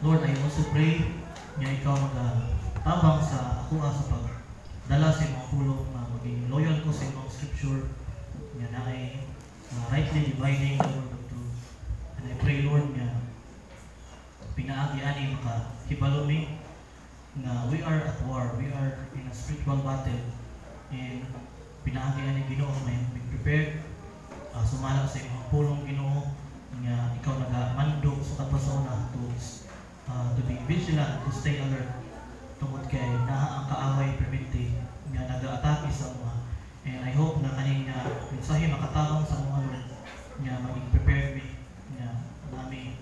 Lord, I also pray nga ikaw tabang sa ako sa pagdala sa mga pulong na maging loyal ko sa mga scripture nga na ay rightly dividing the word of truth. And I pray, Lord, nga pinaagi ani makahibalumi na we are at war, we are in a spiritual battle, and pinaagi ani Ginoo may prepared sumala sa imong pulong Ginoo nga ikaw nagamando sa katpasauna to be vigilant, to stay alert tungod kay naa ang kaaway perminti nga nag-atake sa mga. And I hope na kaning mensahe makatabang sa mga Lord nga maging prepared with nga nami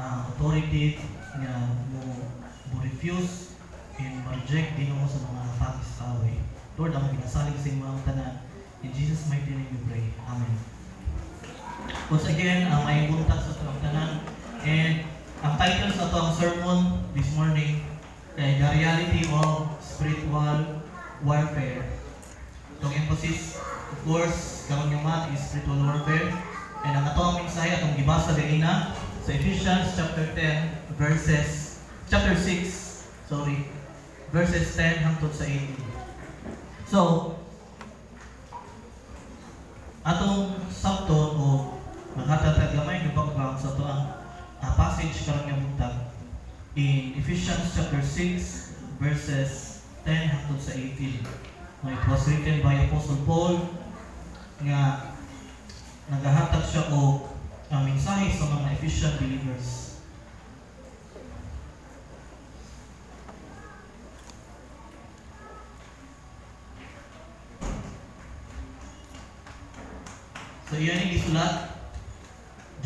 authority nga mo refuse and reject Ginoo sa mga atake sa kaaway. Lord, ang ginasalig sa imong tanan, in Jesus' mighty name we pray. Amen. Once again, may buntag sa itong tanan, and ang title sa itong sermon this morning ay The Reality of Spiritual Warfare. Itong emphasis, of course, karon yung mat is spiritual warfare, and ang atong mensahe atong gibasa din na sa Ephesians chapter 10 verses verses 10 hangtod sa 18. So, atong sabton o maghatatag gamay ng background sa ito ang passage karon nga buntag in Ephesians chapter 6 verses 10 hangtod sa 18. It was written by Apostle Paul nga nagahatag siya og mensahe sa mga Ephesian believers. So iyan yung isulat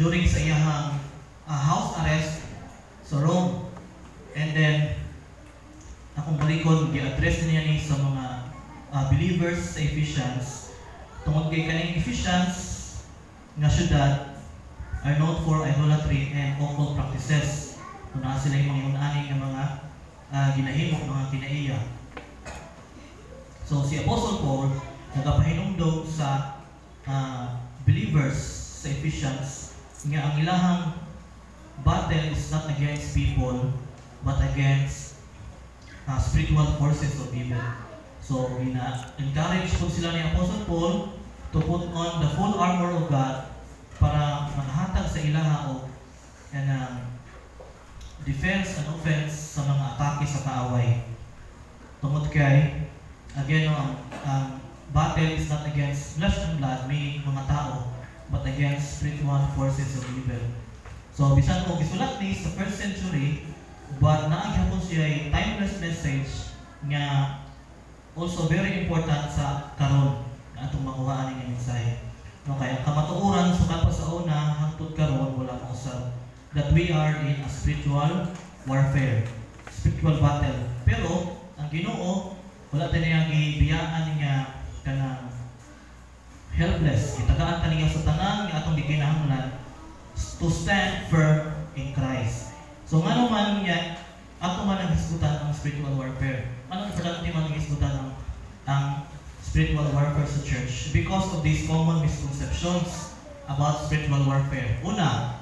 during sa iyahang house arrest sa Rome. And then, akong balikod, i-address niya ni sa mga believers sa Ephesians. Tungod kay kaning Ephesians nga syudad are known for idolatry and occult practices. Kung na sila yung mga unaaning ng mga ginahimok, mga kinaiya. So si Apostle Paul, nagapahinumdog sa believers sa Ephesians nga ang ilahang battle is not against people but against spiritual forces of evil. So encourage po sila ni Apostle Paul to put on the full armor of God para maghatag sa ilaha o defense and offense sa mga atake sa kaaway. Tungod kay again ang battle is not against flesh and blood, meaning mga tao, but against spiritual forces of evil. So, bisan mo gisulat ni sa first century, but naaghapon siya timeless message nga also very important sa karon na atong makuhaan ng mensahe. No, kaya ang kamatuoran sukat pa sa una hangtod karon wala mo usab that we are in a spiritual warfare, spiritual battle. Pero ang Ginoo wala din niyang gibiyaan niya kanang helpless. Itagaan kaniya sa tanan nga atong gikinahanglan to stand firm in Christ. So ngano man niya ato man ang hisgutan ang spiritual warfare. Ano importante man ang hisgutan ang spiritual warfare sa church because of these common misconceptions about spiritual warfare. Una,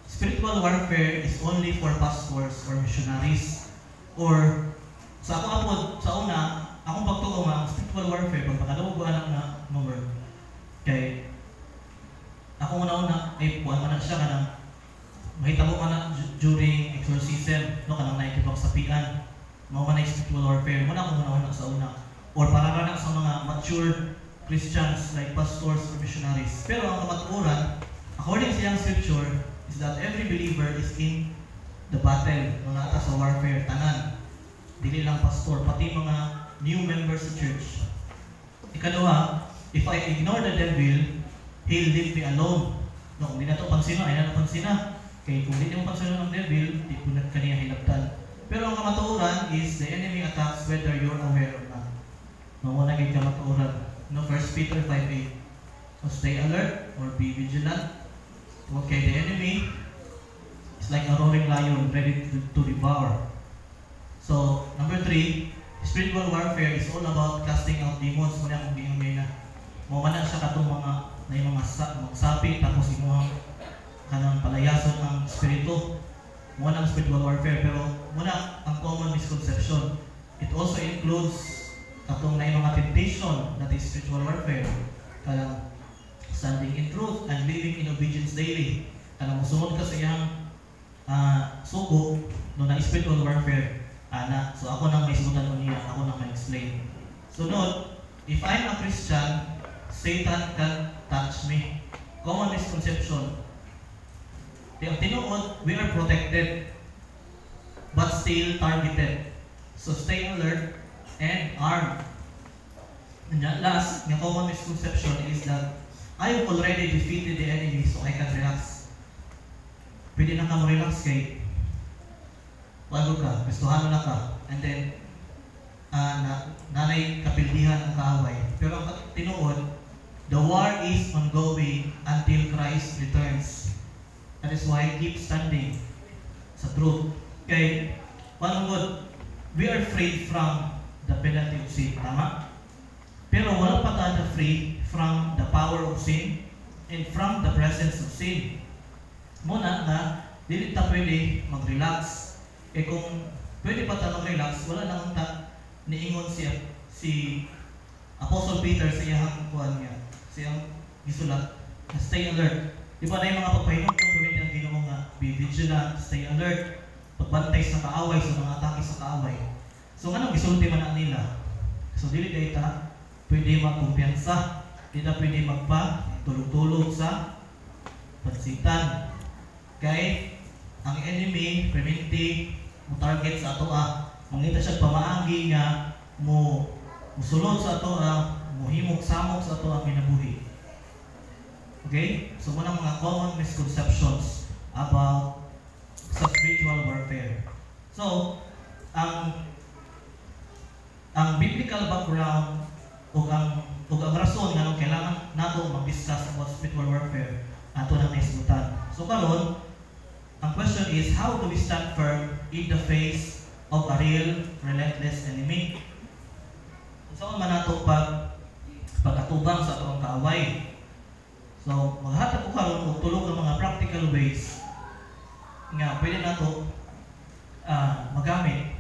spiritual warfare is only for pastors or missionaries, or sa ako apod sa una akong pagtuo nga spiritual warfare pag pakadawog ko anak na number kay ako una ay puan man siya kanang mahitabo ka na during exorcism no kanang naikipagsapian mao man ay spiritual warfare muna ako una sa una or para na sa mga mature Christians like pastors or missionaries. Pero ang kamatuoran according sa iyang scripture is that every believer is in the battle no nata sa warfare tanan dili lang pastor pati mga new members sa church. Ikalawa, if I ignore the devil, he'll leave me alone. No, kung di na ito pansino, ay na pansina. Kaya kung di mo pansino ng devil, di po na kaniya hilabtan. Pero ang kamatuoran is the enemy attacks whether you're aware or not. No, wala kayong kamatuoran. No, 1 Peter 5:8. So stay alert or be vigilant. Okay, the enemy is like a roaring lion ready to devour. So, number 3, spiritual warfare is all about casting out demons. Muna kung diyon na mawala siya katong mga magsapi tapos imuhang kanang palayason ng spirito. muna ang spiritual warfare, pero muna ang common misconception. It also includes atong na mga temptation that is spiritual warfare. Kanang standing in truth and living in obedience daily. Kanang musunod ka sa iyang sugo no na spiritual warfare. So ako nang may sudan ko niya, ako nang may explain. So note, if I'm a Christian, Satan can touch me. Common misconception. Tinuod, we are protected but still targeted. So stay alert and armed. And the last, the common misconception is that I have already defeated the enemy so I can relax. Pwede na ka mo relax kay walo ka, gustuhan na ka, and then nanay kapildihan ang kaaway. Pero ang tinuod, the war is ongoing until Christ returns. That is why keep standing sa truth. Kay, one good, we are freed from the penalty of sin. Tama? Pero wala pa tayo free from the power of sin and from the presence of sin. Muna na, dili ta pwede mag-relax. Eh kung pwede pa tayo mag-relax, wala na ta niingon si Apostle Peter sa iyang kuhan niya. Siyang gisulat, stay alert. Di ba na yung mga pagpahinog kung gawin ang Ginoo nga, be vigilant, stay alert, pagbantay sa kaaway, sa mga atake sa kaaway. So anong gisulti man ang nila? So dili kayo ta pwede magkumpiyansa, di na pwede magpa-tulog-tulog sa pansitan. Kay ang enemy, preventive, mo target sa ato mangita siya pamaanggi nga, musulod sa ato muhimog samok sa ato minabuhi. Okay? So muna mga common misconceptions about sa spiritual warfare. So, ang biblical background ug ang rason nga kailangan nato mag-discuss about spiritual warfare ato na naisgutan. So karon, ang question is, how do we stand firm in the face of a real, relentless enemy? Saan man nato pag-atubang sa atong kaaway? So, maghatag ko karon og tulog ng mga practical ways nga pwede nato magamit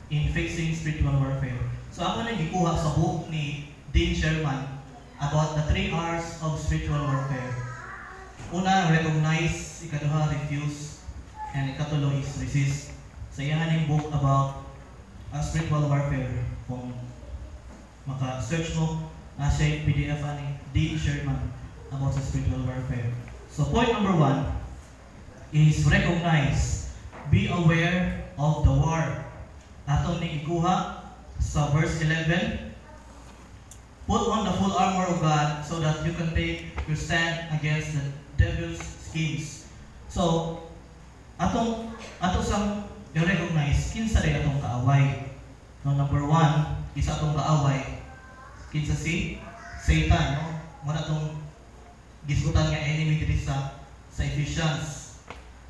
in facing spiritual warfare. So, ako na gikuha sa book ni Dean Sherman about the 3 R's of spiritual warfare. Una, recognize. Ikaduha, refuse. And ikatulo is resist. So, yan yung book about spiritual warfare. Kung maka-search mo, nasa PDF ni Dean Sherman about the spiritual warfare. So point number 1 is recognize. Be aware of the war. Atong ning ikuha sa verse 11. Put on the full armor of God so that you can take your stand against the devil's schemes. So ato sang i-recognize kinsa day atong kaaway. No, number 1 is atong kaaway. Kinsa si Satan, no? Muna atong gisgutan nga enemy diri sa Ephesians.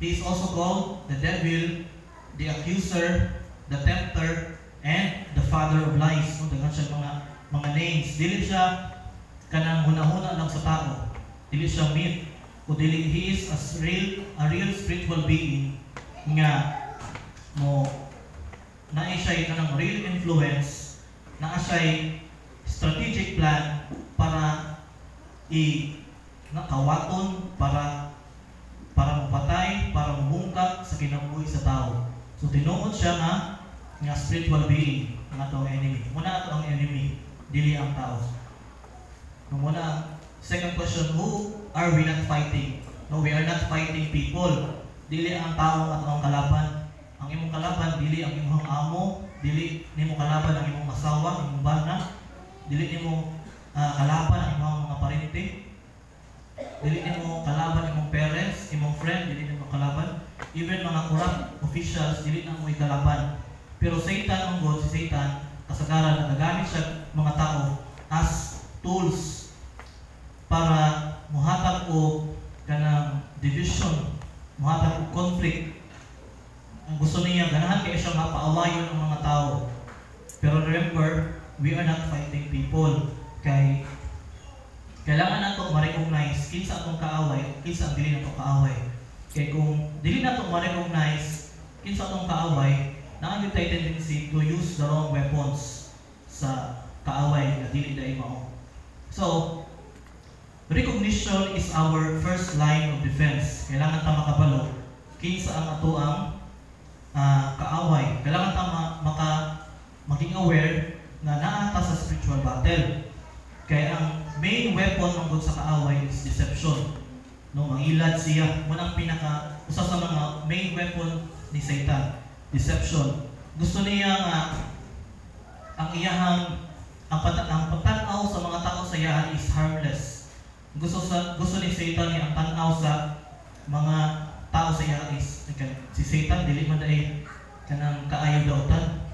He is also called the devil, the accuser, the tempter, and the father of lies. So, dagan siya mga names. Dili siya kanang hunahuna lang sa tao. Dili siya myth. O dili, he is a real spiritual being nga naay siya kanang real influence, naa siya strategic plan para nakawaton para mapatay, para mabungkag sa kinabuhi sa tao. So tinuod siya nga spiritual being nga to enemy. Muna ato ang enemy, dili ang tao. Muna, second question, who are we not fighting? No, we are not fighting people. Dili ang tao at ang kalaban. Ang imong kalaban, dili ang imong amo, dili nimo kalaban ang imong asawa, imong bana, dili nimo kalaban ang imong mga parente. Dili nimo kalaban imong parents, imong friend, dili nimo kalaban. Even mga corrupt officials, dili na mo ikalaban. Pero Satan ang God, si Satan, kasagaran nagagamit siya mga tao as tools para muhatag o kanang division, muhatag o conflict. Ang gusto niya, ganahan kayo siya mapaawayon ng mga tao. Pero remember, we are not fighting people. Kailangan nato ma-recognize kinsa atong kaaway, kinsa ang dili nato kaaway. Kay kung dili nato ma-recognize kinsa atong kaaway, naagid tayo tendency to use the wrong weapons sa kaaway nga dili dai mao. So, recognition is our first line of defense. Kailangan ta makabalo kinsa ang ato ang kaaway. Kailangan ta maging aware na naa ta sa spiritual battle. Kaya ang main weapon ng sa kaaway is deception. No, mangilad siya. Munang usa sa mga main weapon ni Satan, deception. Gusto niya nga ang pagtanaw sa mga tao sa iyahan is harmless. Gusto ni Satan nga ang tanaw sa mga tao sa iyahan is si Satan dili man dai kanang kaayo dautan.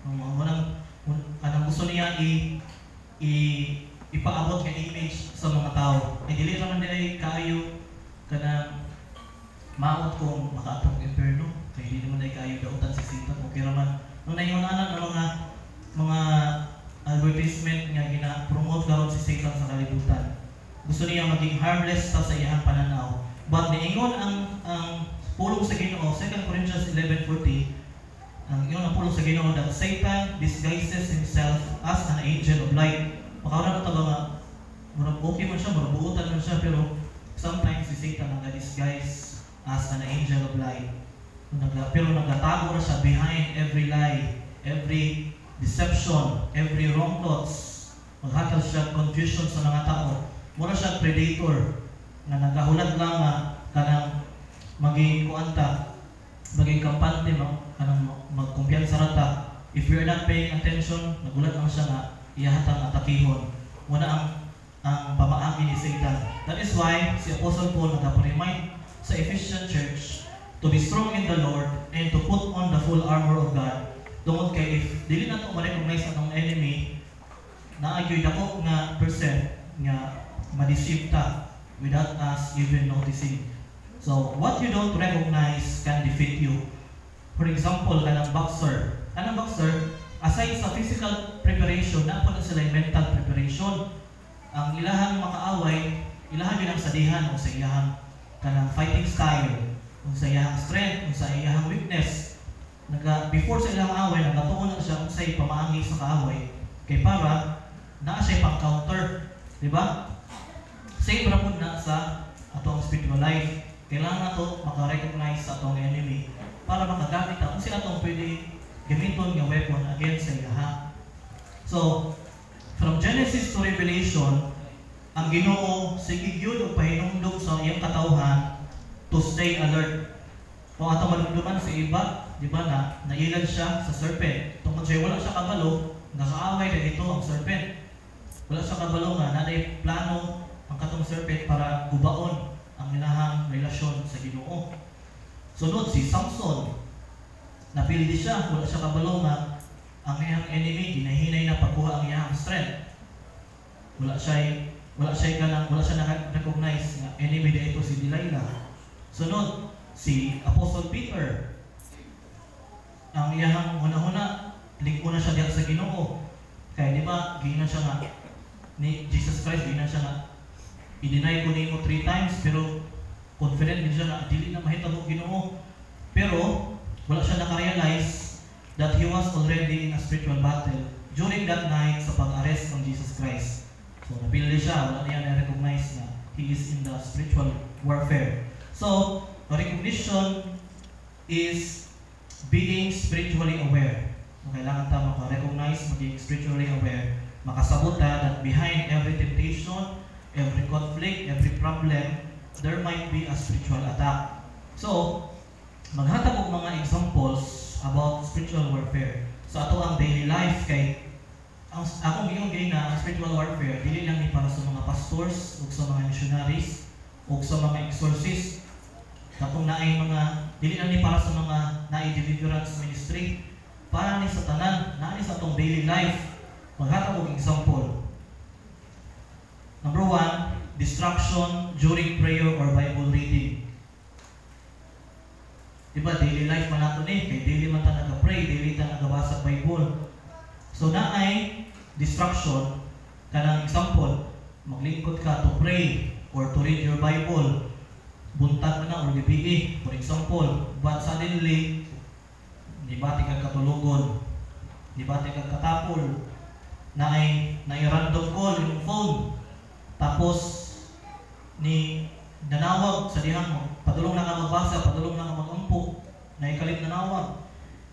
Anong gusto niya ipaabot nga image sa mga tao. Dili naman dai kaayo kanang maot kung makaatong impierno. Kaya hindi naman dai kaayo dautan si Satan. Okay raman. Nung naingon-anan ng mga advertisement nga gina-promote karon si Satan sa kalibutan. Gusto niya maging harmless sa iyang pananaw. But niingon ang pulong sa Ginoo, 2 Corinthians 11:40, ang pulong sa Ginoo that Satan disguises himself as an angel of light. Makauna na ba nga, okay man siya, buutan man siya, pero sometimes si Satan nag-disguise as an angel of light. Pero nagatago na siya behind every lie, every deception, every wrong thoughts. Maghatag siya confusion sa mga tao. Mura siya predator na nagahulad lang nga kanang maging kuanta, maging kampante, kanang magkumpiyansa rata. If you're not paying attention, nagulat lang siya nga iyahatang atakihon. Muna ang pamaagi ni Satan. That is why si Apostle Paul nagpa-remind sa Ephesian church to be strong in the Lord and to put on the full armor of God. Tungod kay if dili na ito ma-recognize atong enemy, naagyoy dako nga percent nga ma-deceive ta without us even noticing. So, what you don't recognize can defeat you. For example, kanang boxer. Kanang boxer, aside sa physical preparation, napo na sila yung mental preparation. Ang ilahang makaaway, ilahang yun ang sadihan o sa ilahang kanang fighting style, o sa ilahang strength, o sa ilahang weakness. Before sa ilahang away, nagatuon na siya kung sa'y pamaangi sa kaaway. Kay para, naa siya pang-counter. Diba? Same rapod na sa atong spiritual life. Kailangan na ito makarecognize sa atong enemy para makagamit na kung sila itong pwede gamiton nga weapon against sa ilaha. So, from Genesis to Revelation, ang Ginoo sige gyud og pahinumdom sa iyang katawhan to stay alert. Kung ato malumduman sa iba, di ba na nailad siya sa serpent. Tungkol siya wala siya kabalo, nakaaway na dito ang serpent. Wala siya kabalo nga naday plano ang katong serpent para gubaon ang ilahang relasyon sa Ginoo. Sunod si Samson, napildi siya, wala siya kabalo nga ang iyang enemy ginahinay na pagkuha ang iyang strength. Wala siya na-recognize nga enemy na ito si Delilah. Sunod si Apostle Peter, ang iyang huna-huna lingko na siya diyan sa Ginoo. Kaya di ba gina siya nga ni Jesus Christ, gina siya nga i-deny ko nimo 3 times, pero confident din siya na dili na mahitabo Ginoo. Pero wala siya nakarealize that he was already in a spiritual battle during that night sa pag-arrest ng Jesus Christ. So napili siya, wala niya na-recognize na he is in the spiritual warfare. So, recognition is being spiritually aware. Kailangan tayo maka-recognize, maging spiritually aware. Makasabot that behind every temptation, every conflict, every problem, there might be a spiritual attack. So, maghatag og mga examples about spiritual warfare. So, ato ang daily life kay akong giungay na ang spiritual warfare dili lang ni para sa mga pastors ug sa mga missionaries ug sa mga exorcists. Katong naay mga dili lang ni para sa mga naay deliverance ministry, para ni sa tanan, naay sa atong daily life. Maghatag og example. Number 1, distraction during prayer or Bible reading. Diba, daily life man nato ni, kay daily man ta nag-pray, daily ta nagabasa Bible. So naay distraction, kanang example, maglingkod ka to pray or to read your Bible, buntag na or gabi, for example, but suddenly nibati kag katulugon, nibati kag katapol, na random call yung phone, tapos ni nanawag sa dihan mo, padulong na ka magbasa, padulong na ka mag-ampo, na ikalit nanawag,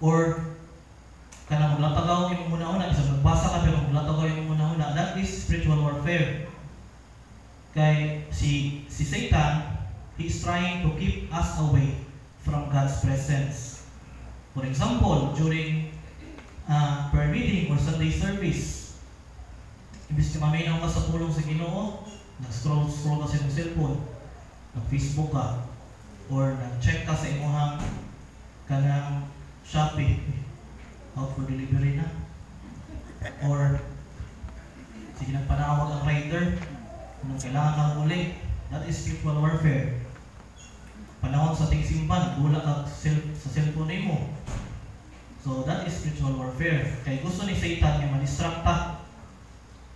or kana maglatagaw yung muna-una, isang magbasa ka pero maglatagaw yung muna-una. That is spiritual warfare. Kay si Satan, he is trying to keep us away from God's presence. For example, during prayer meeting or Sunday service, imbis ka maminaw ka sa pulong sa Ginoo, nag-scroll ka sa iyong cellphone, nag-Facebook ka, or nag-check ka sa imuhang kanang Shopee, out for delivery na, or sige nagpanawag ang rider, kung kailangan kang uli. That is spiritual warfare. Panahon sa ting simba, nagbula ka sa cellphone mo. So that is spiritual warfare. Kaya gusto ni Satan nga ma-distract ka.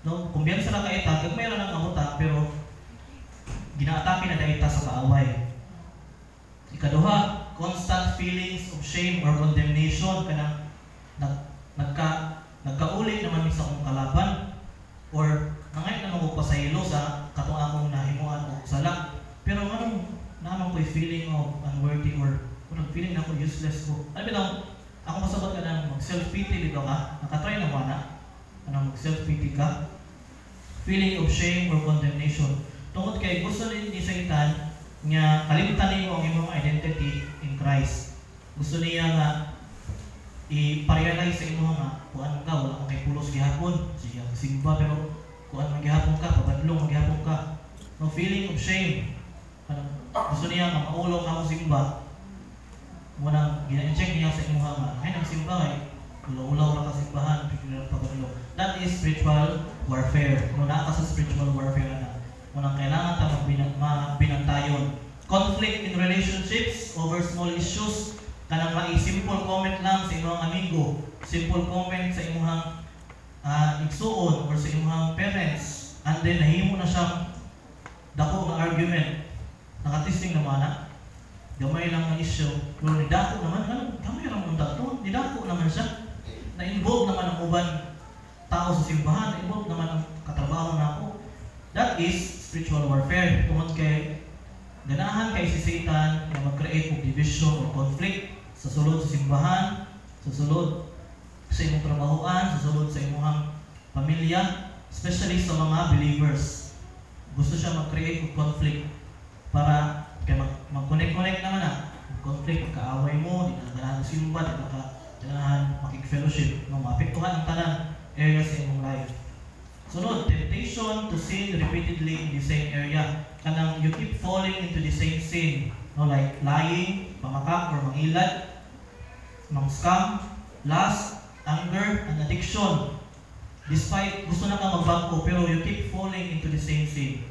No, kung biyan sila kaita, kag mayroon ng amuta, pero ginaatake na daita sa kaaway. Ikaduha, constant feelings of shame or condemnation, kanang nagkaulit naman sa akong kalaban, or nangay naman ko pasaylo sa katong akong nahimuan o sala, pero naman ko'y feeling of unworthy, or feeling na ako useless ko. Alam mo, ako masabot ka na mag-self-pity dito ka, nakatry na mo na, mag-self-pity ka, feeling of shame or condemnation. Tungkol kay gusto ni Satan nga kalimutan niyo ang imong identity in Christ. Gusto niya nga i-realize sa imo nga kuan ka, wala kang kay pulos gihapon, siya simba pero kuan magyapon ka, pabadlong magyapon ka. No feeling of shame. Gusto niya nga maulong ka mo simba. Muna gina-check niya sa imo nga, ay nang simba ay ulaw ra ka simbahan, pabadlong. That is spiritual warfare. No na ka sa spiritual warfare na. Munang kailangan ta magbinantayon. Conflict in relationships over small issues. Kanang simple comment lang sa imong amigo, simple comment sa imong igsuon or sa imong parents, and then nahimo na siyang dako nga argument. Nakatisting naman na. Gamay lang ang issue. Pero nidako naman, gamay lang ang dato. Nidako naman siya. Na-involve naman ang uban tao sa simbahan, na-involve naman ang katrabaho na ako. That is spiritual warfare. Tungkol kay ganahan kay si Satan na mag-create of division or conflict sa sulod sa simbahan, sa sulod sa imong trabahoan, sa sulod sa imong pamilya, especially sa mga believers. Gusto siya mag-create of conflict para kay mag-connect naman na. Conflict, magkaaway mo, di na ganahan sa simba, di na ganahan makik-fellowship, maapektuhan ang tanan area sa imong life. Sunod, temptation to sin repeatedly in the same area. Kanang you keep falling into the same sin. No, like lying, pamakak or mangilad, mang-scam, lust, anger, and addiction. Despite gusto na ka magbago, pero you keep falling into the same sin.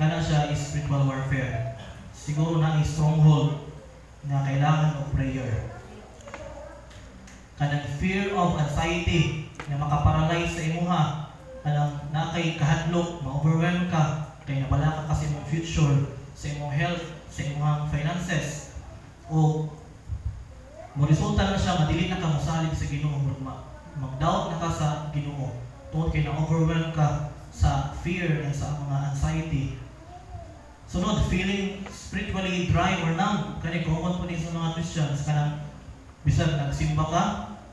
Kana siya is spiritual warfare. Siguro na stronghold na kailangan of prayer. Kanang fear of anxiety na makaparalyze sa imuha. Kanang na kay kahadlok, ma-overwhelm ka, kay nabala ka kasi mong future, sa imong health, sa imong finances, o resulta na siya, madili na ka mosalig sa Ginoo, mag-doubt na ka sa Ginoo, tungkol kay na-overwhelm ka sa fear and sa mga anxiety. Sunod, feeling spiritually dry or numb. Kani common po din sa mga Christians, kanang bisan nagsimba ka,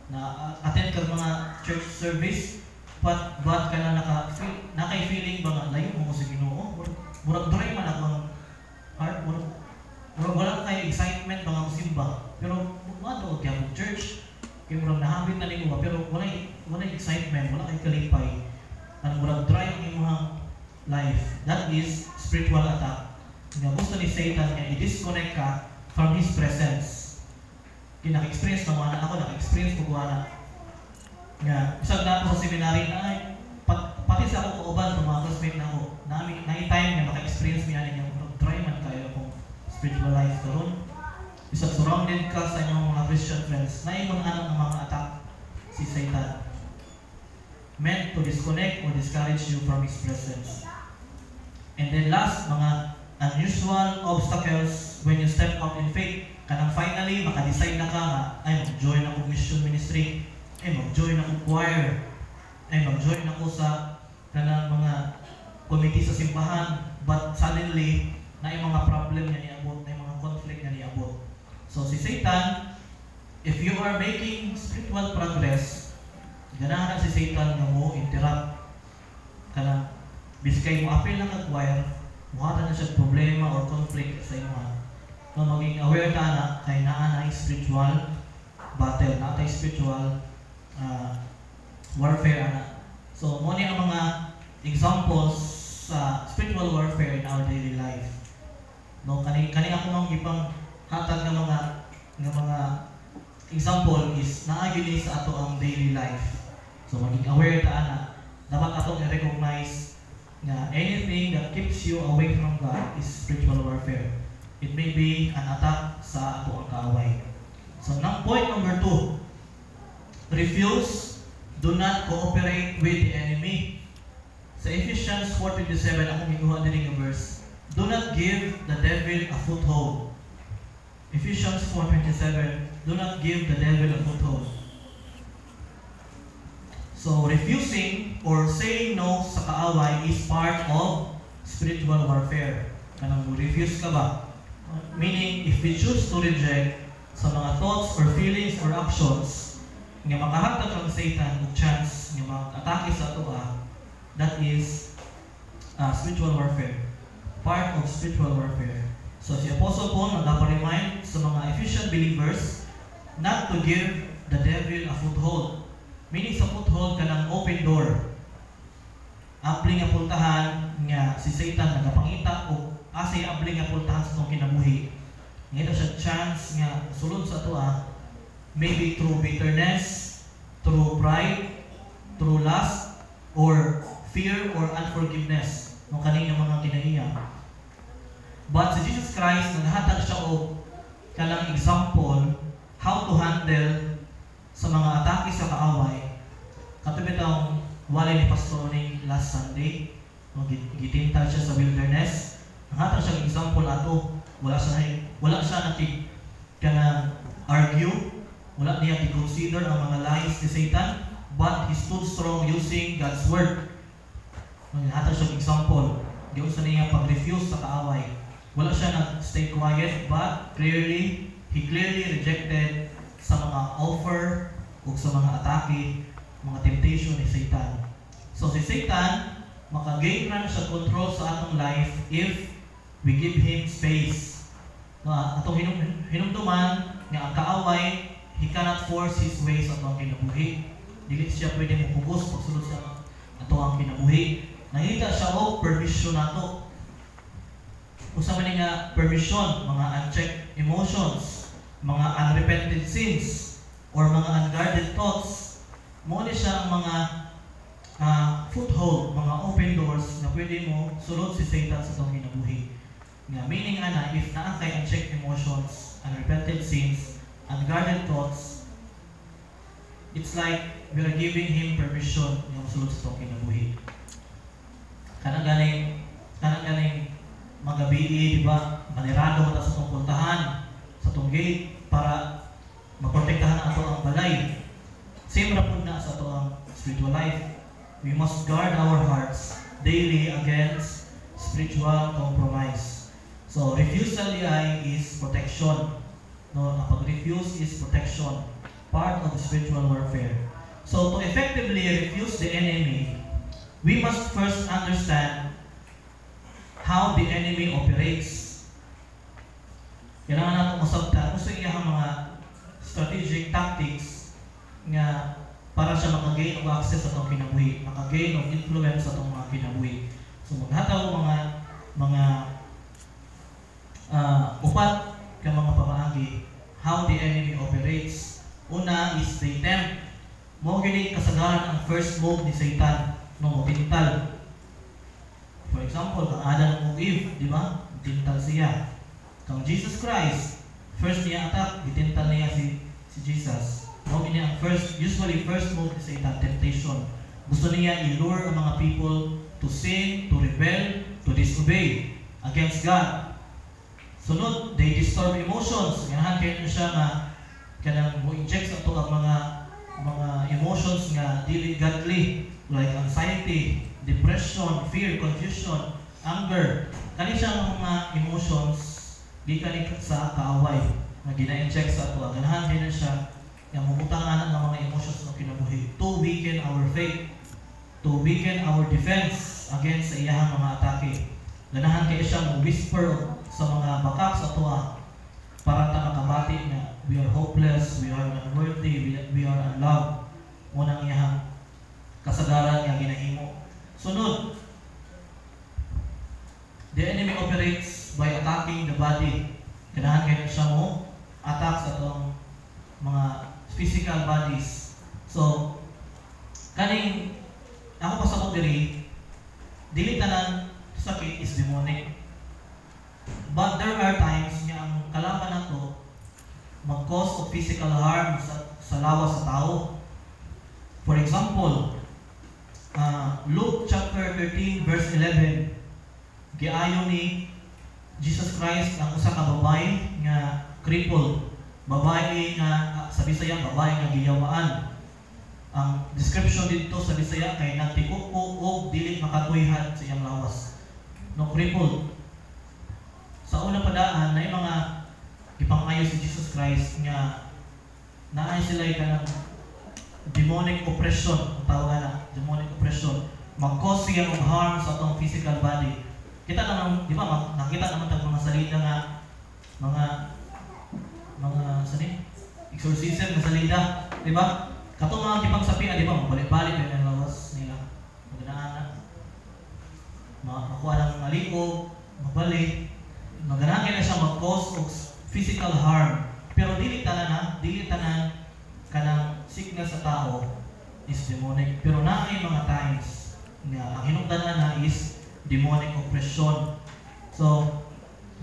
na attend ka mga church service, but ka na naka-feeling ba nga layo mo sa Ginoo? Murag dry man ako ang heart, murag wala kayo excitement ba nga simba. Pero mado kaya mo church, kaya murag nahabit na nimo ba, pero wala excitement, wala kay kalipay. Ang murag dry ang imong life. That is spiritual attack. Nga gusto ni Satan nga i-disconnect ka from His presence. Naka-experience na mga ako, naka-experience ko na nga, isang na ako sa seminary na ay, pati sa ako kauban sa mga classmate na ako, na-time nga maka-experience mo yan yung dry man kayo akong spiritual life karon. Isang surrounded ka sa inyong mga Christian friends, na-imon anong mga attack si Satan. Meant to disconnect or discourage you from His presence. And then last, mga unusual obstacles when you step out in faith. kanang finally maka-decide na ka nga ay mag-join ako mission ministry, ay mag-join ako choir, ay mag-join ako sa kanang mga committee sa simbahan, but suddenly na yung mga problem niya niabot, na yung mga conflict niya niabot. So si Satan, if you are making spiritual progress, ganahan si Satan nga mo interrupt kanang biskay mo apil na kag-choir, muhatan na siya problema or conflict sa imo. No, maging aware ta na kay naa na spiritual battle, na tay spiritual warfare ana. So mo ni ang mga examples sa spiritual warfare in our daily life. No, kani ako mang ipang hatag ng mga example is naa gyud sa ato ang daily life. So maging aware ta ana, dapat atong i-recognize na anything that keeps you away from God is spiritual warfare. It may be an attack sa ato ang kaaway. So point number 2, refuse, do not cooperate with the enemy. Sa Ephesians 4:27, akong gikuha din yung verse, do not give the devil a foothold. Ephesians 4:27, do not give the devil a foothold. So refusing or saying no sa kaaway is part of spiritual warfare. Kanang refuse ka ba? Meaning, if we choose to reject sa mga thoughts or feelings or actions nga makahatag ang Satan og chance nga mag-atake sa ato, that is spiritual warfare. Part of spiritual warfare. So si Apostle Paul nagpa-remind sa mga Ephesian believers not to give the devil a foothold. Meaning sa foothold kanang open door. Apling nga pultahan nga si Satan nagapangita og asay abling nga pultahan sa itong kinabuhi. Ngayon siya chance nga sulod sa ito maybe through bitterness, through pride, through lust, or fear or unforgiveness ng kanina mga kinaiya. But si Jesus Christ, naghatag siya o kanang example how to handle sa mga atake sa kaaway. Katubit ang wali ni Pastor ni last Sunday, gitintal siya sa wilderness. Naghatag siya example ato, wala siya kanang argue, wala niya i-consider ang mga lies ni Satan, but he stood strong using God's word. Naghatag siya example, diyon sa niya pag-refuse sa kaaway. Wala siya nag-stay quiet, but he clearly rejected sa mga offer o sa mga atake, mga temptation ni Satan. So si Satan, maka-gain na siya control sa atong life if we give him space. Atong hinumduman nga ang kaaway, he cannot force his ways sa atong kinabuhi. Dili siya pwede mo-focus pagsulod sa ato ang kinabuhi. Nangita siya o permission nato. Usa man nga permission, mga unchecked emotions, mga unrepented sins, or mga unguarded thoughts. Mo ni siya ang mga foothold, mga open doors na pwede mo sulod si Satan sa itong kinabuhi. Nga meaning ana, if naa kay unchecked emotions, unrepented sins, unguarded thoughts, it's like we are giving him permission yung sulod sa itong kinabuhi. Kanang ganing magabi, di ba? Manirado mo sa itong puntahan, sa itong gate, para maprotektahan na ito ang balay. Same ra pud na sa ito ang spiritual life. We must guard our hearts daily against spiritual compromise. So, refusal is protection. No, ang pag-refuse is protection. Part of the spiritual warfare. So, to effectively refuse the enemy, we must first understand how the enemy operates. Kailangan natin masabtan kung sa iyang mga strategic tactics nga para siya maka-gain of access sa itong kinabuhi, maka-gain of influence sa itong mga kinabuhi. So, maghataw mga upat ka mga pamaagi how the enemy operates. Una is the attempt. Mo gini kasagaran ang first move ni Satan no tintal. For example, kang Adam ug Eve, di ba? Tintal siya. Kang Jesus Christ, first niya attack, gitintal niya si Jesus. Mo gini ang first move ni Satan, temptation. Gusto niya i-lure ang mga people to sin, to rebel, to disobey against God. Sunod, they disturb emotions. Ganahan kayo siya nga kanang mo-inject sa ito ang mga emotions nga dili godly, like anxiety, depression, fear, confusion, anger. Kani siya mga emotions di kani sa kaaway nga gina-inject sa ito. Ganahan kayo siya nga mubutangan ng mga emotions na kinabuhi to weaken our faith, to weaken our defense against sa iyahang mga atake. Ganahan kayo siya mo-whisper sa mga bakak sa tuwa para ta makabati na we are hopeless, we are unworthy, we are unloved. Munang iyahang kasagaran nga ginahimo. Sunod, the enemy operates by attacking the body. Ganahan kayo siya mo attack sa itong mga physical bodies. So, kaning ako pasabot diri, dili tanan sakit is demonic. But there are times nga ang kalaban nato mag-cause of physical harm sa lawas sa tao. For example, Luke chapter 13 verse 11, giayo ni Jesus Christ ang usa ka babae nga crippled, babae nga sa Bisaya babae nga giyawaan. Ang description dito sa Bisaya kay nagtikuko og dili makatuyhan sa iyang lawas. No, crippled. Sa una padaan na mga ipangayo si Jesus Christ nga naay sila kanang demonic oppression, ang tawag na demonic oppression, mag-cause siya of harm sa atong physical body. Kita naman, di ba, nakita naman tag mga salida nga mga sani exorcism na salida, di ba? Katong mga kipagsapian, di ba, balik-balik yun ang lawas nila. Magandaan na makuha ng maliko, mabalik. Maganahan na siya mag-cause of physical harm. Pero dili tanan kanang sickness sa tao is demonic. Pero naay mga times nga ang hinungdanan na is demonic oppression. So,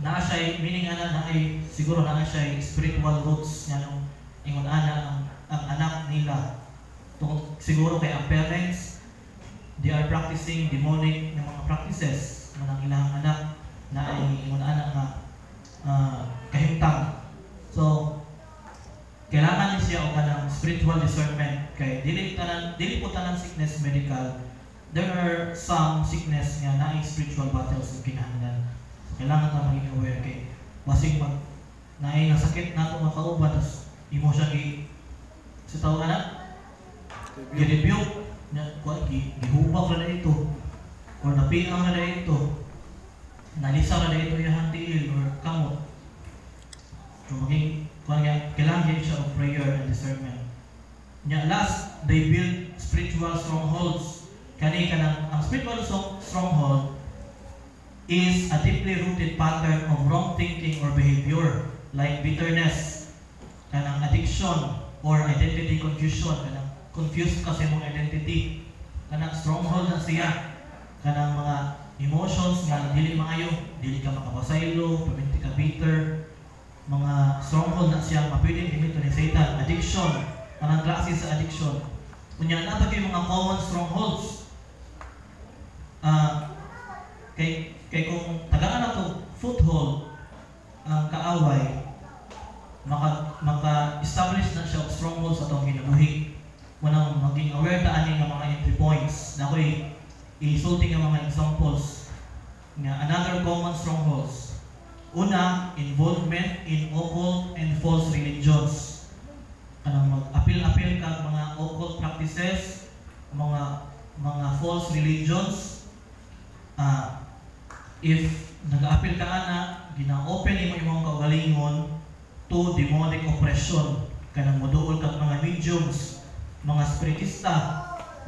naa siya, meaning naay siguro naa siya spiritual roots nga nung ingon ang anak nila. Tungkol siguro kay ang parents, they are practicing demonic na mga practices ng ilang anak na ay anak nga kahimtang. So, kailangan niya siya o kanang spiritual discernment kay dili po tanan sickness medical. There are some sickness nga naay spiritual battles na kinahanglan. So, kailangan ta maging aware kay basig naay nasakit nato nga kauban tas imo siya sa tao anak gi-rebuke na gihubak ra na ito or napiang ra na ito. Nalisa na ito yung tiil or kamot. So maging kailangan siya of prayer and discernment. Last, they build spiritual strongholds. Ang spiritual stronghold is a deeply rooted pattern of wrong thinking or behavior like bitterness, kanang addiction or identity confusion. Kanang confused kasi mong identity. Kanang stronghold na siya. Kanang mga emotions nga dili maayo, dili ka makapasaylo, pamilya ka bitter, mga stronghold na siya mapwedeng imito ni Satan. Addiction, anong klase sa addiction? Kunya na yung mga common strongholds. Kay kung tagaan na to foothold ang kaaway, maka-establish na siya stronghold sa itong kinabuhi. Manang maging aware ta ani nga mga entry points na ako'y isulti nga mga examples nga another common strongholds. Una, involvement in occult and false religions. Kanang mag-apil-apil ka mga occult practices, mga false religions. If nag-apil ka ana, gina-open imo imong kaugalingon to demonic oppression. Kanang moduol ka mga mediums, mga spiritista,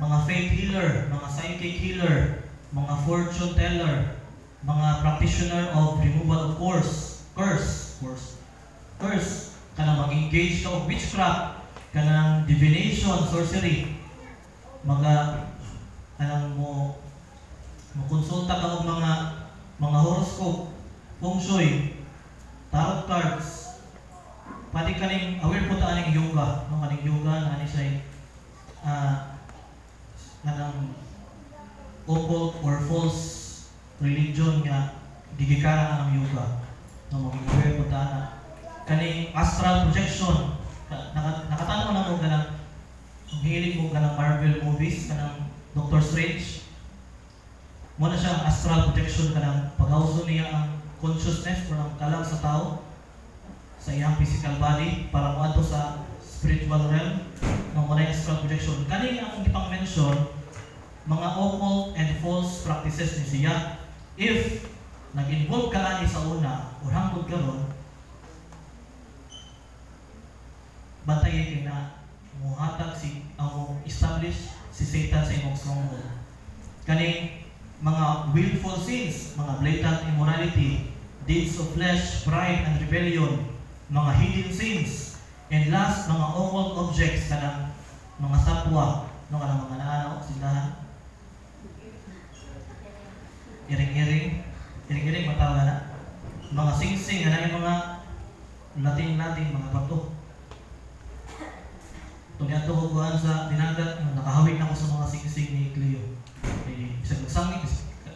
mga faith healer, mga psychic healer, mga fortune teller, mga practitioner of removal of curse, kanang mag-engage ka of witchcraft, kanang divination, sorcery, kanang mo konsulta ka og mga horoscope, feng shui, tarot cards. Pati kaning aware po ta aning yoga, no, kaning yoga na ani siya kanang occult or false religion nga gigikara ang yoga. no mag-inquire po na kaning astral projection. Nakatanong na mo ganang hilig mo ganang Marvel movies, kanang Doctor Strange. Muna siya astral projection kanang paghauso niya ang consciousness o ang kalag sa tao sa iyang physical body para moadto sa spiritual realm ng muna yung astral projection. Kaning ang ipang mention mga occult and false practices ni siya. If nag-involve ka ani sa una o hangtod karon, bantayan kayo na muhatag establish si Satan sa imong stronghold. Kaning mga willful sins, mga blatant immorality, deeds of flesh, pride and rebellion, mga hidden sins, and last, mga occult objects kanang mga sapwa, no kanang mga naanaw silahan. Iring-iring matawag na. Mga sing-sing, yung mga Latin, mga bato. Tunyan to ko sa dinagat, nakahawig na ko sa mga sing-sing ni Cleo.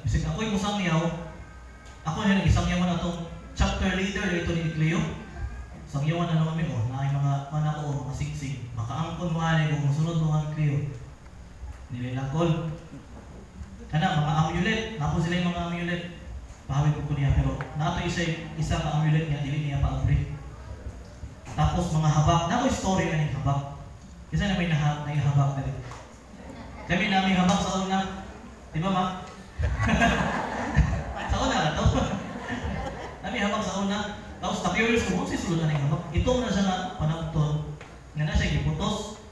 Bisag ako'y musangyaw, ako na nag-isangyaw na itong chapter leader ito ni Cleo. Sangyawan na naman ko, na ay mga anak ko, mga sing-sing. Makaangkon mo nga kung masunod mo nga Cleo. Nililakol. Kana mga amulet, napo sila yung mga amulet. Pahawig ko niya, pero nato isa ka amulet niya, dili niya pa-abri. Tapos mga habak, nato story na yung habak. Kasi na may nahabak na rin. Kami namin habak sa una. Di ba, ma? Sa una na to. Kami habak sa una. Tapos na-curious ko, kung sisulod na yung habak. Ito na siya na panagton. Nga na siya giputos.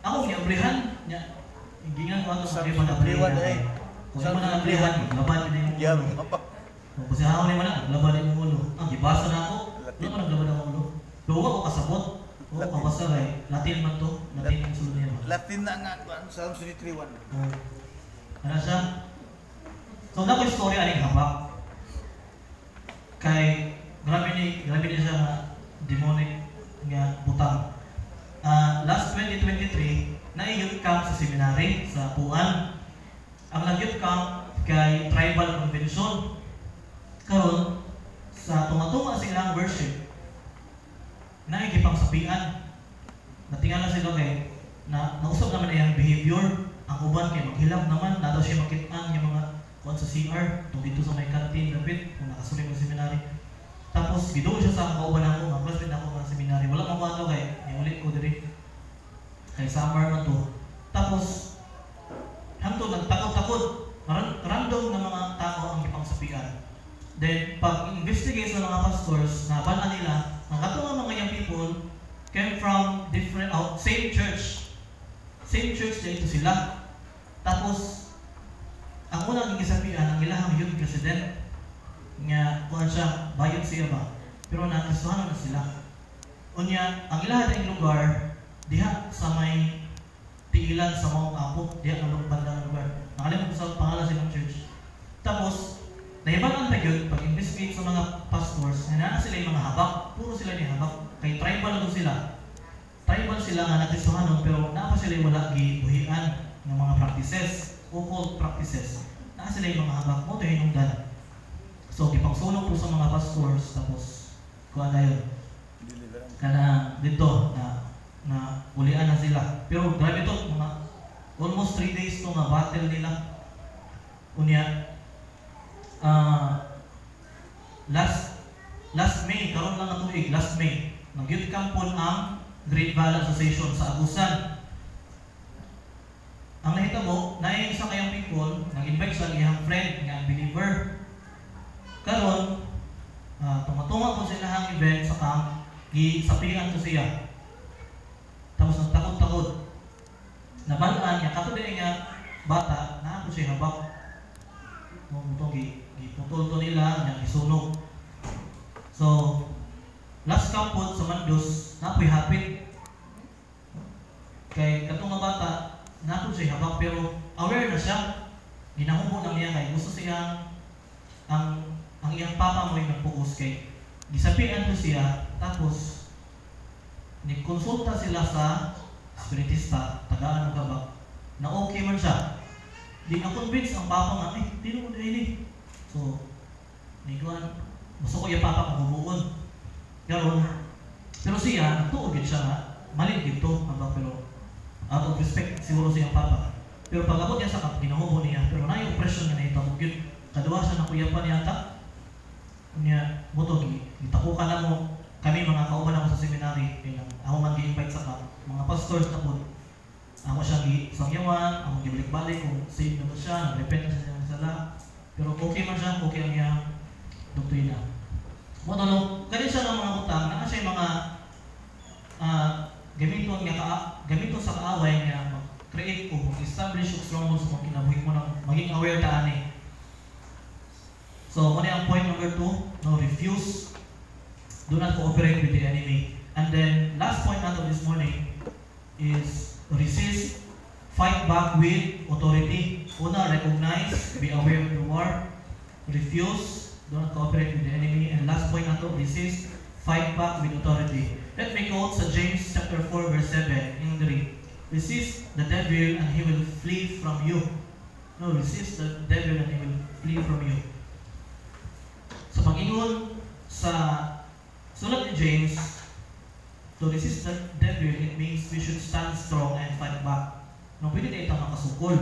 Ako, niyabrihan niya. Hindi nga ko ato sa mga nabrihan. Kung yung mga nabrihan, laban yun yung ulo. Kung kasi ako naman na, laban yung ulo. Gibasa na ako. Ano ka naglaban ang ulo? Pero ako kasabot. Oo, kabasa rin. Latin man to. Latin yung sulod niya. Latin na nga. Psalm 3:1. Ano siya? So, na ko yung story aling habak. Kay, grabe ni siya na demonic nga butang. Last 2023, na-youth camp sa seminary sa Puan. Ang nag-youth camp kay Tribal Convention. Karon sa tunga-tunga silang worship, naikipang sapian. Natingala sila kay na nausap naman na yung behavior. Ang uban kay maghilap naman, na daw siya makitaan yung mga kuwan sa CR, dito sa may canteen, dapit, kung nakasulim ng seminary. Tapos, bido siya sa kauban ako, ang classmate ako ng seminary. Wala mang kuwan kay, ulit ko diri. Kay summer na to. Tapos, hangtod nagtakot-takot, random na mga tao ang ipangsapian. Then, pag-investigate sa mga pastors, nabalaan nila, ang katong mga young people came from different, same church. Same church na ito sila. Tapos, ang unang gisapian, ang ilahang youth president, nga, kung siya, bayad siya ba? Pero nakasuhan na sila. Unya, ang ilahan ng lugar, diha sa may tiilan sa Mount Apo, diha ng bandang lugar. Nakalimutan ko sa pangalan silang church. Tapos, nahibagan pa yun, pag-investigate sa mga pastors, na sila yung mga habak, puro sila yung habak. Kay tribal na sila. Tribal sila nga nagkisuhanon, pero naapa sila yung wala gibuhian ng mga practices, occult practices. Naa sila yung mga habak mo, ito hinungdan. So, ipagsulong po sa mga pastors, tapos, kuha na yun. Kana dito, na ulian na sila. Pero grabe ito, mga almost 3 days to nga battle nila. Unya, last May, karon lang na tuig, last May, nag-youth campon ang Great Valley Association sa Agusan. Ang nahitabo, naayang isa kayang people, nag-invite sa iyang friend, nga believer. Karon, tumatunga po sila ang event sa camp, gisapian to siya. Tapos nagtakot-takot. Nabalaan niya, kato din nga bata, na ako siya habak. Ito, giputol to nila, niya gisunog. So, last campon sa Mandos, napoy hapit. Kay katong nga bata, nato siya habak, pero aware na siya. Ginahubo na niya kay gusto siya ang iyang papa mo yung nagpuos kay gisapian to siya, tapos nagkonsulta sila sa spiritista, tagaan ng kabak, na okay man siya. Di na-convince ang papa nga, di naman na ini. So, niguan, Gusto ko yung papa kong hubuon. Pero siya, nagtuog siya nga, mali dito, pero out of respect, siguro siyang papa. Pero pag abot niya sa kap, ginahubo niya, pero na yung pressure niya na ito, yun, kaduwa siya na kuya pa niya ata, niya, buto, itakukan na mo, kami mga kauban ako sa seminary, ako man gi-invite sa kap, mga pastors na po, ako siya gi-sangyawan, ako gi-balik-balik kung save na ba siya, nag-repent na siya ng sala, pero okay man siya, okay ang iyang doktrina. Motono, ganun siya ng mga utang, na siya yung mga gamiton sa kaaway niya, mag-create o mag-establish o stronghold sa mga kinabuhi mo na maging aware ta ani. So, muna ang point number 2, no, refuse. Do not cooperate with the enemy. And then, last point natin this morning is resist, fight back with authority. Una, recognize, be aware of the war. Refuse, do not cooperate with the enemy. And last point natin, resist, fight back with authority. Let me quote sa James chapter 4 verse 7 in the read. Resist the devil and he will flee from you. No, resist the devil and he will flee from you. Sa pag-ingon sa sulat ni James, to resist the devil, it means we should stand strong and fight back. No, pwede na itang makasukol.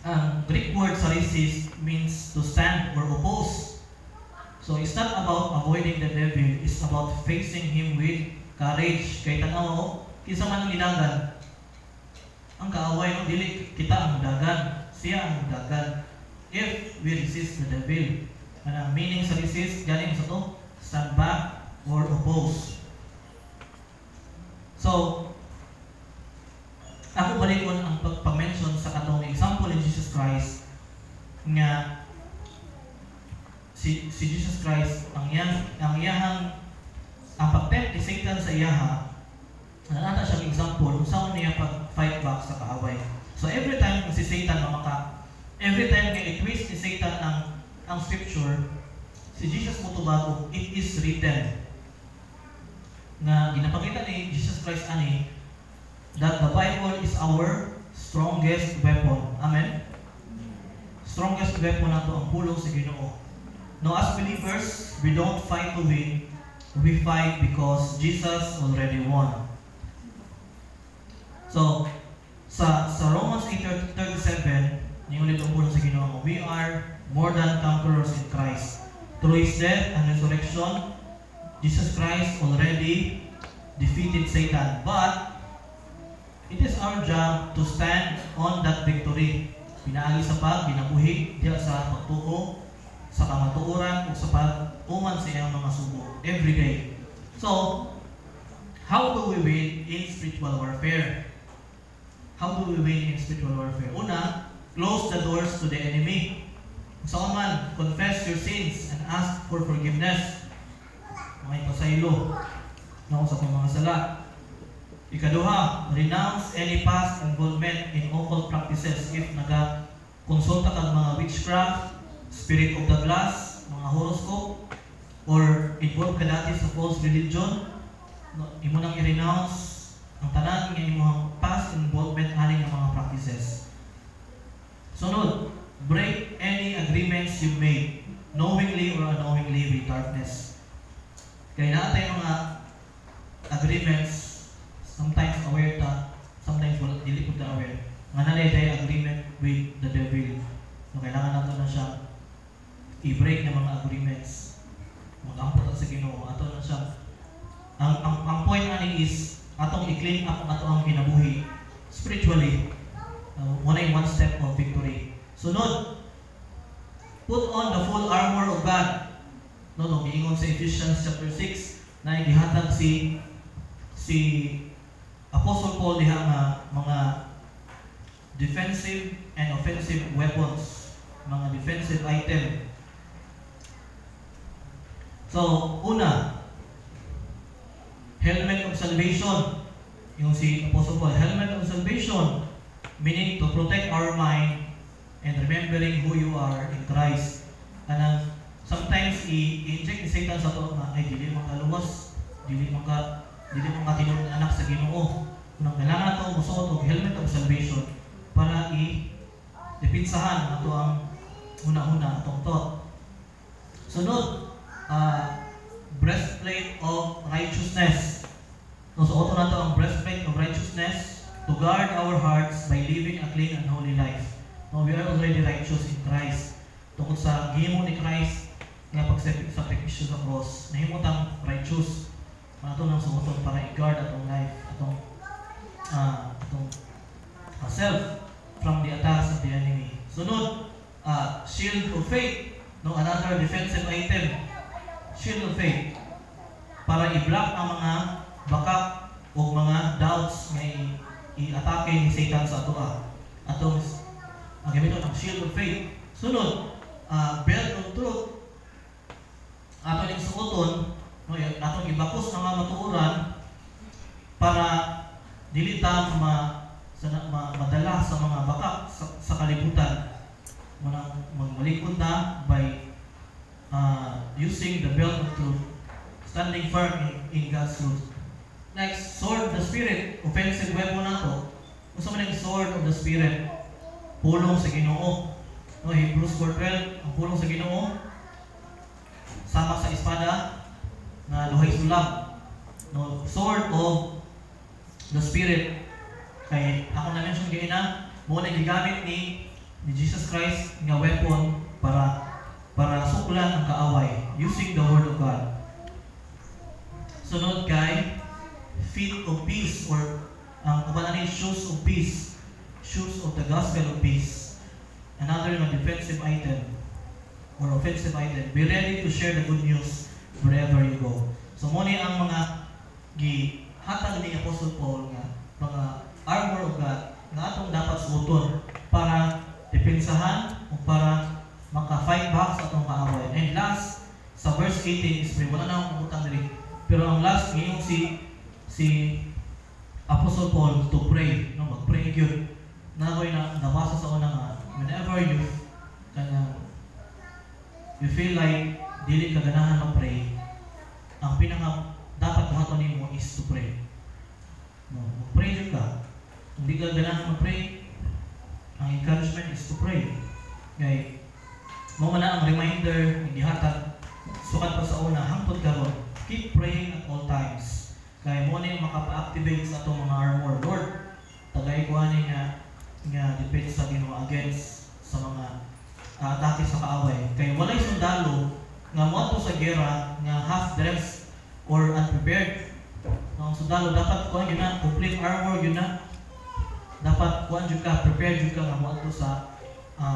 Ang Greek word sa resist means to stand or oppose. So it's not about avoiding the devil, it's about facing him with courage. Kaya tanaw, kinsa man ang idagan. Ang kaaway ng dili kita ang dagan, siya ang dagan. If we resist the devil, ang meaning sa resist, galing sa to, stand back or oppose. So, ako balikon ang pag-mention sa katong example ni Jesus Christ nga si Jesus Christ ang pag-tempt ni Satan sa iyaha, nata siyang example kung saan niya pag-fight back sa kaaway. So every time si Satan every time nga i-twist ni Satan ang scripture, si Jesus mo tubago, it is written na ginapakita ni Jesus Christ ani that the Bible is our strongest weapon. Amen? Strongest weapon nato ang pulong sa Ginoo. Now, as believers, we don't fight to win. We fight because Jesus already won. So, sa Romans 8:37, yung ulit ang pulong sa Ginoo, we are more than conquerors in Christ. Through His death and resurrection, Jesus Christ already defeated Satan. But, it is our job to stand on that victory. Pinaagi sa ginabuhi, diya sa pagtuo, sa kamatuoran, o sa pag-uman sa iyang mga subo every day. So, how do we win in spiritual warfare? How do we win in spiritual warfare? Una, close the doors to the enemy. Sa man, confess your sins and ask for forgiveness. Mga ipasaylo na sa mga sala. Ikaduha, renounce any past involvement in occult practices. If naga-konsulta kang mga witchcraft, spirit of the glass, mga horoscope, or involved ka dati sa false religion, imo nang i-renounce ang tanan ng imong past involvement aning mga practices. Sunod, break any agreements you made, knowingly or unknowingly, with darkness. Kaya natin mga agreements, sometimes aware ta, sometimes wala, dili po ta aware. Nga nalay tayo agreement with the devil. So, kailangan natin na siya i-break ng mga agreements. Mag-ampot sa Ginoo. Ato na siya. Ang point ani is, atong i-clean up ang kinabuhi spiritually. One step of victory. Sunod, put on the full armor of God. Giingon sa Ephesians chapter 6 na igihatag si Apostle Paul diha nga mga defensive and offensive weapons, mga defensive item. So, una, helmet of salvation. Yung si Apostle Paul, helmet of salvation, meaning to protect our mind and remembering who you are in Christ. Kanang sometimes i-inject ni Satan sa to na ay dili makaluwas, dili makatinong anak sa Ginoo. Kung kailangan nato musuot og helmet of salvation para i-dipinsahan ato ang una-una atong thought. Sunod, breastplate of righteousness. No, so auto na to ang breastplate of righteousness to guard our hearts by living a clean and holy life. No, we are already righteous in Christ. Tungkol sa gihimo ni Christ nga pagsakripisyo sa cross, nahimutang righteous. Ato nang suoton para i-guard atong life, atong self from the attacks of the enemy. Sunod, shield of faith. No, another defensive item. Shield of faith. Para i-block ang mga bakak o mga doubts nga i-atake ni Satan sa ato. Atong gamiton ang shield of faith. Sunod, belt of truth. Ato ning suoton, no, atong ibakos ng mga matuoran para dili ta madala sa mga bakak sa kalibutan. Magmalikod na by using the belt of truth, standing firm in God's truth. Next, sword of the Spirit, offensive weapon na to. Gusto mo ng sword of the Spirit, pulong sa Ginoo. No, Hebrews 4:12, ang pulong sa Ginoo, sama sa espada na duhay sulab. No, sword of the Spirit. Kay ako na mention kayo na, muna gigamit ni Jesus Christ nga weapon para suklan ang kaaway using the word of God. Sunod kay feet of peace, or ang kabanan shoes of peace, shoes of the gospel of peace. Another defensive item or offensive item. Be ready to share the good news wherever you go. So muna ang mga gihatag ni Apostle Paul nga mga armor of God nga atong dapat suoton para depensahan o para maka-fight back sa atong kaaway. And last, sa verse 18 is wala na akong utang diri. Pero ang last ngayong si Apostle Paul to pray, no, mag-pray yun. Nakoy na nabasa sa una nga, whenever you feel like dili ka ganahan mag-pray, ang pinaka dapat buhaton nimo is to pray. No, mag-pray yun ka. Hindi ka ganahan mag-pray, ang encouragement is to pray. Okay. Mo man ang reminder, hindi hatag sukat pa sa una, hangtod karon, keep praying at all times. Kaya mo na yung makapa-activate sa itong mga armor. Lord, tagay ko ani nga defense sa Ginoo against sa mga atake sa kaaway. Kaya walay sundalo nga moadto sa gera nga half-dressed or unprepared. Ang sundalo dapat kuan gyud na complete armor gyud na. Dapat kuan jud ka, prepared jud ka nga moadto sa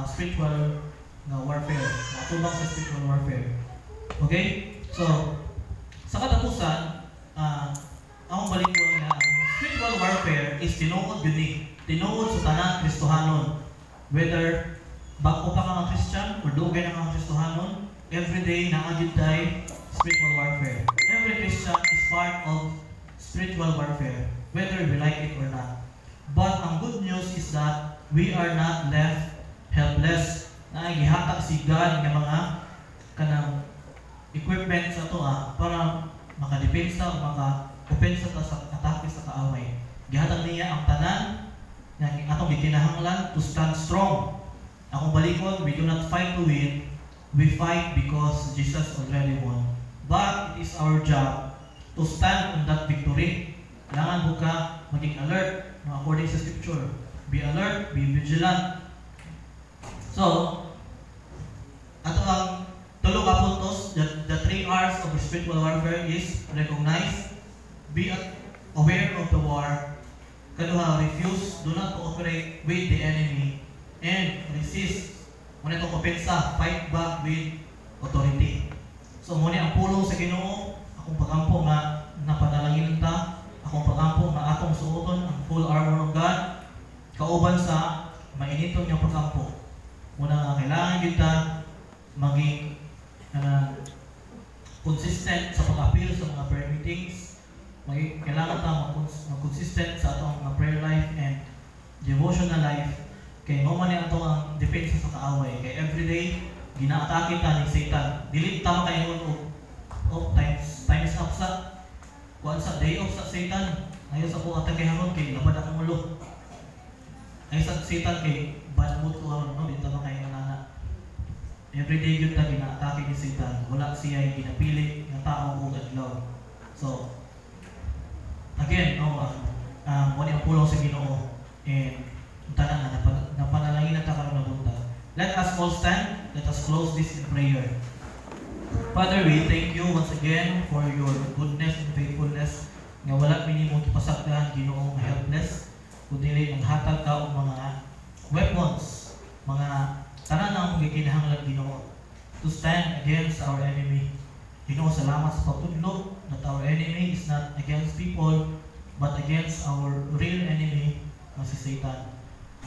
spiritual nga warfare. Matubang sa spiritual warfare. Okay? So, sa katapusan, akong balingkon nga spiritual warfare is tinuod yun ni. Tinuod sa tanang Kristohanon. Whether bago pa ka ng Christian or dugay na ka ng Kristohanon, everyday na-adjud tayo spiritual warfare. Every Christian is part of spiritual warfare, whether we like it or not. But ang good news is that we are not left helpless. Na gihatag si God ng mga kanang equipment sa ito para makadepensa o maka-opensa sa atake sa kaaway. Gihatag niya ang tanan na atong gikinahanglan to stand strong. Akong balikon, we do not fight to win, we fight because Jesus already won. But it is our job to stand on that victory. Kailangan mo ka maging alert according sa scripture. Be alert, be vigilant. So, ato ang tulong ka puntos, the 3 R's of spiritual warfare is recognize, be aware of the war, kaduha, refuse, do not cooperate with the enemy, and resist. Muna itong opensa, fight back with authority. So, muna ang pulong sa Ginoo, akong pagampo nga napanalangin ta, akong pagampo nga atong suoton ang full armor of God, kauban sa mainiton niyang pagampo. Muna nga kailangan kita maging consistent sa pag-appeal sa mga prayer meetings. Kailangan tayo mag-consistent sa atong mga prayer life and devotional life. Kaya mo man ito ang depensa sa kaaway. Kaya everyday, gina-atake ta ni Satan. Dili tama kayo of time is up sa kuan sa day off sa Satan. Ngayon sa po atake haron kay labad akong ulo. Ay sa Satan kay bad mood ko haron, no? Dito na kayo nana. everyday yun ta gina-atake ni Satan. Wala siya ginapili ng tao o adlaw. So, again, muna ang pulong sa Ginoo and tanan na napanalangin na ta karon na bunta. Let us all stand. Let us close this in prayer. Father, we thank you once again for your goodness and faithfulness. Nga wala minimong ipasagdahan Ginoo nga helpless, kundi naghatag ka og mga weapons, mga tanan na ang gikinahanglan Ginoo to stand against our enemy. Ginoo, salamat sa pagtudlo that our enemy is not against people but against our real enemy na si Satan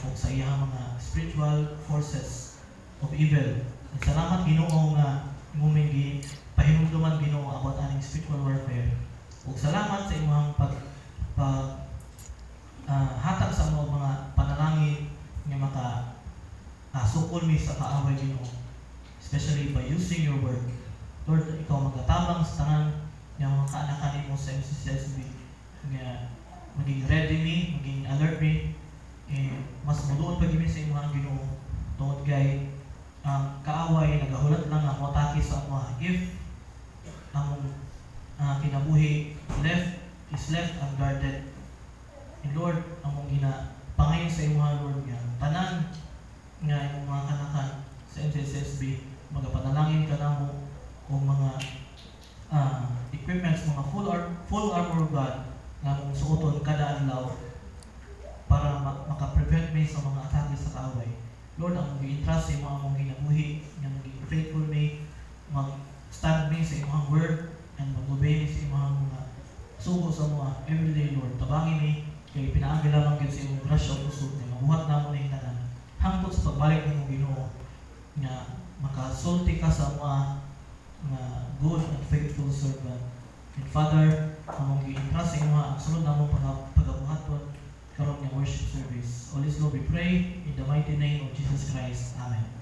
o sa iyang mga spiritual forces of evil. At salamat Ginoo nga mumingi pahinumduman Ginoo about aning spiritual warfare. Ug salamat sa imong hatag sa mga panalangin nga maka sukol mi sa kaaway Ginoo, especially by using your word. Lord, ikaw magatabang sa tanan ng mga kaanakanin mo sa MCCSB nga maging ready me, maging alert me, mas muduot pa gimi sa imong Ginoo tungod kay ang kaaway nagahulat lang ang motake sa mga if ang kinabuhi is left unguarded. And Lord, among ginapangayon sa imong Lord nga tanan nga imong mga kanakan sa MCCSB magapanalangin ka namo o mga equipments, mga full armor of God nga mong suoton kada adlaw para maka-prevent me sa mga atake sa kaaway. Lord, ang gi-entrust sa imong among ginabuhi nga maging faithful me, mag-stand me sa imong word and mag-obey me sa imong mga sugo sa mga everyday Lord. Tabangin me kay pinaagi lamang gyud sa imong grasya ug usod nga mabuhat namo na hinanan hangtod sa pagbalik nimo Ginoo nga makasulti ka sa mga good and faithful servant. And Father, among gi-entrust sa imong ang sunod namong pagabuhaton karon nga worship service. All this Lord we pray in the mighty name of Jesus Christ. Amen.